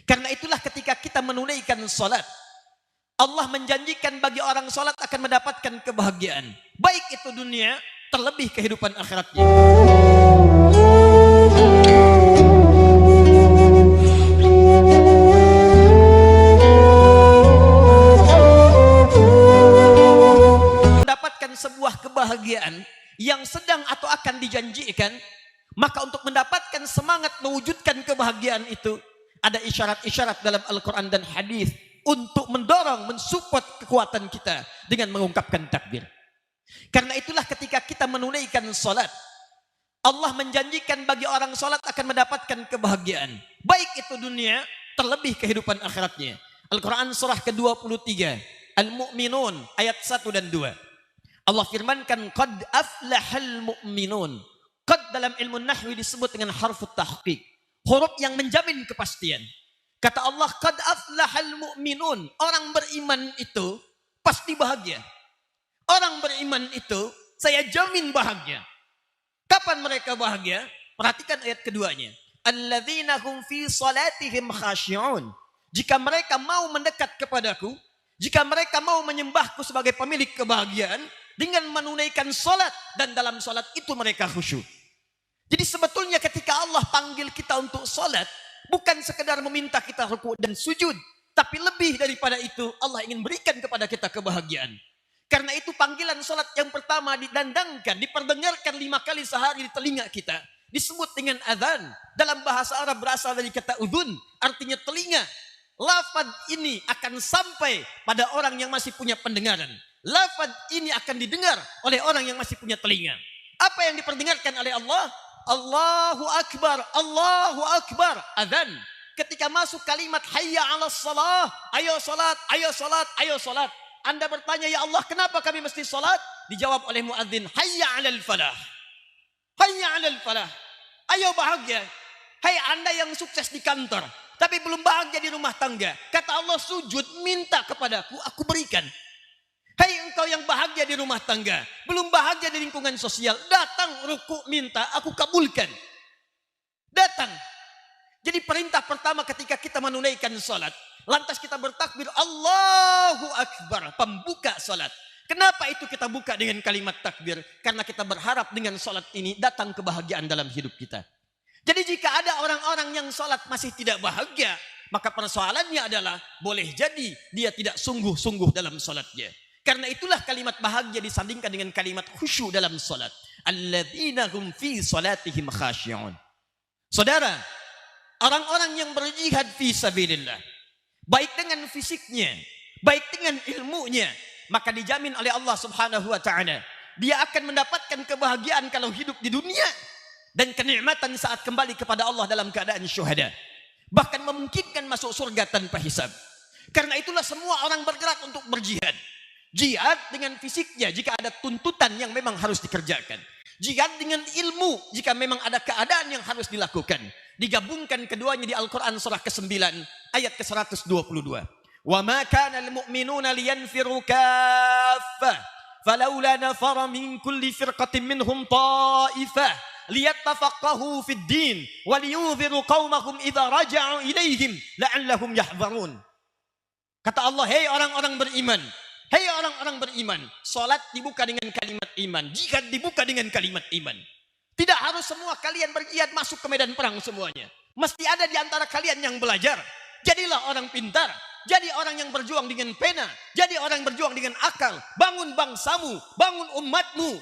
Karena itulah ketika kita menunaikan salat, Allah menjanjikan bagi orang salat akan mendapatkan kebahagiaan, baik itu dunia terlebih kehidupan akhiratnya. Mendapatkan sebuah kebahagiaan yang sedang atau akan dijanjikan, maka untuk mendapatkan semangat mewujudkan kebahagiaan itu, ada isyarat-isyarat dalam Al-Quran dan hadis untuk mendorong, mensupport kekuatan kita dengan mengungkapkan takbir. Karena itulah ketika kita menunaikan salat, Allah menjanjikan bagi orang salat akan mendapatkan kebahagiaan, baik itu dunia terlebih kehidupan akhiratnya. Al-Quran surah ke-23 Al-Mu'minun ayat 1 dan 2. Allah firmankan qad aflahal mu'minun. Qad dalam ilmu nahwi disebut dengan harfut tahqiq, huruf yang menjamin kepastian. Kata Allah qad aflahal mu'minun, orang beriman itu pasti bahagia. Orang beriman itu saya jamin bahagia. Kapan mereka bahagia? Perhatikan ayat keduanya. Alladzina hum fi salatihim khashi'un. Jika mereka mau mendekat kepadaku, jika mereka mau menyembahku sebagai pemilik kebahagiaan, dengan menunaikan salat, dan dalam salat itu mereka khusyuk. Jadi sebetulnya ketika Allah panggil kita untuk salat, bukan sekedar meminta kita ruku' dan sujud, tapi lebih daripada itu Allah ingin berikan kepada kita kebahagiaan. Karena itu panggilan salat yang pertama didandangkan, diperdengarkan 5 kali sehari di telinga kita, disebut dengan azan. Dalam bahasa Arab berasal dari kata udhun, artinya telinga. Lafaz ini akan sampai pada orang yang masih punya pendengaran. Lafaz ini akan didengar oleh orang yang masih punya telinga. Apa yang diperdengarkan oleh Allah? Allahu Akbar, Allahu Akbar, azan. Ketika masuk kalimat hayya 'alas shalah, ayo salat, ayo salat, ayo salat. Anda bertanya, ya Allah, kenapa kami mesti salat? Dijawab oleh muadzin, hayya 'alal falah. Hayya 'alal falah. Ayo bahagia. Hai Anda yang sukses di kantor, tapi belum bahagia di rumah tangga. Kata Allah, sujud, minta kepadaku, aku berikan. Hai engkau yang bahagia di rumah tangga, belum bahagia di lingkungan sosial, datang ruku minta, aku kabulkan. Datang. Jadi perintah pertama ketika kita menunaikan salat, lantas kita bertakbir Allahu Akbar, pembuka salat. Kenapa itu kita buka dengan kalimat takbir? Karena kita berharap dengan salat ini datang kebahagiaan dalam hidup kita. Jadi jika ada orang-orang yang salat masih tidak bahagia, maka persoalannya adalah boleh jadi dia tidak sungguh-sungguh dalam salatnya. Karena itulah kalimat bahagia disandingkan dengan kalimat khusyuk dalam salat. Alladzina hum fi salatihim khashi'un. Saudara, orang-orang yang berjihad fi sabilillah, baik dengan fisiknya, baik dengan ilmunya, maka dijamin oleh Allah Subhanahu wa taala, dia akan mendapatkan kebahagiaan kalau hidup di dunia dan kenikmatan saat kembali kepada Allah dalam keadaan syuhada. Bahkan memungkinkan masuk surga tanpa hisab. Karena itulah semua orang bergerak untuk berjihad. Jihad dengan fisiknya jika ada tuntutan yang memang harus dikerjakan. Jihad dengan ilmu jika memang ada keadaan yang harus dilakukan. Digabungkan keduanya di Al-Quran surah ke-9 ayat ke-122. Wa ma kana al-mu'minuna liyanfiru kaffah falawla nafara min kulli firqatin minhum ta'ifah liyattafaqahu fid din wa liyunziru qaumahum idza raja'u ilaihim la'allahum yahzarun. Kata Allah, hei orang-orang beriman, hei orang-orang beriman, salat dibuka dengan kalimat iman, jihad dibuka dengan kalimat iman. Tidak harus semua kalian berjihad masuk ke medan perang semuanya. Mesti ada di antara kalian yang belajar. Jadilah orang pintar, jadi orang yang berjuang dengan pena, jadi orang yang berjuang dengan akal. Bangun bangsamu, bangun umatmu.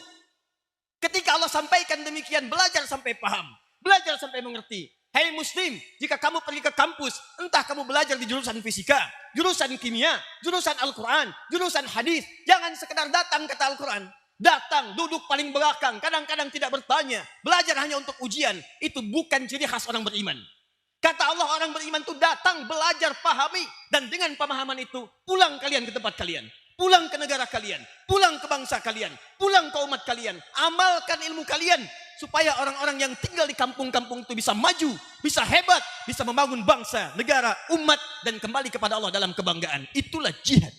Ketika Allah sampaikan demikian, belajar sampai paham, belajar sampai mengerti. Hei muslim, jika kamu pergi ke kampus, entah kamu belajar di jurusan fisika, jurusan kimia, jurusan Al-Quran, jurusan hadis, jangan sekedar datang kata Al-Quran. Datang, duduk paling belakang, kadang-kadang tidak bertanya, belajar hanya untuk ujian. Itu bukan ciri khas orang beriman. Kata Allah, orang beriman itu datang, belajar, pahami, dan dengan pemahaman itu, pulang kalian ke tempat kalian. Pulang ke negara kalian, pulang ke bangsa kalian, pulang ke umat kalian. Amalkan ilmu kalian, supaya orang-orang yang tinggal di kampung-kampung itu bisa maju, bisa hebat, bisa membangun bangsa, negara, umat, dan kembali kepada Allah dalam kebanggaan. Itulah jihad.